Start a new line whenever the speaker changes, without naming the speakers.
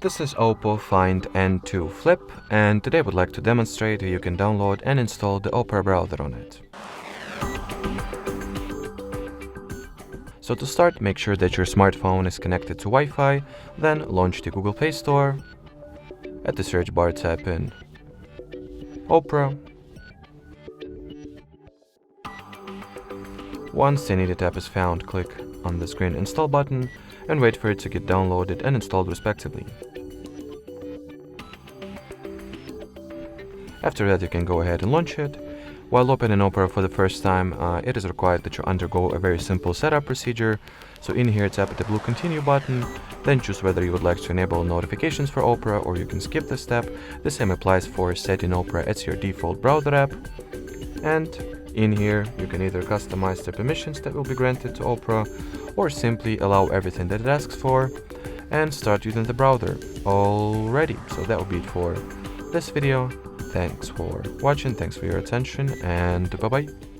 This is OPPO Find N2 Flip, and today I would like to demonstrate how you can download and install the Opera browser on it. So to start, make sure that your smartphone is connected to Wi-Fi, then launch the Google Play Store. At the search bar type in Opera. Once the needed app is found, click on the green Install button and wait for it to get downloaded and installed respectively. After that, you can go ahead and launch it. While opening Opera for the first time, it is required that you undergo a very simple setup procedure. So in here, tap the blue Continue button, then choose whether you would like to enable notifications for Opera or you can skip the step. The same applies for setting Opera as your default browser app. And in here, you can either customize the permissions that will be granted to Opera or simply allow everything that it asks for and start using the browser. Alrighty, so that will be it for this video. Thanks for watching, thanks for your attention, and bye-bye.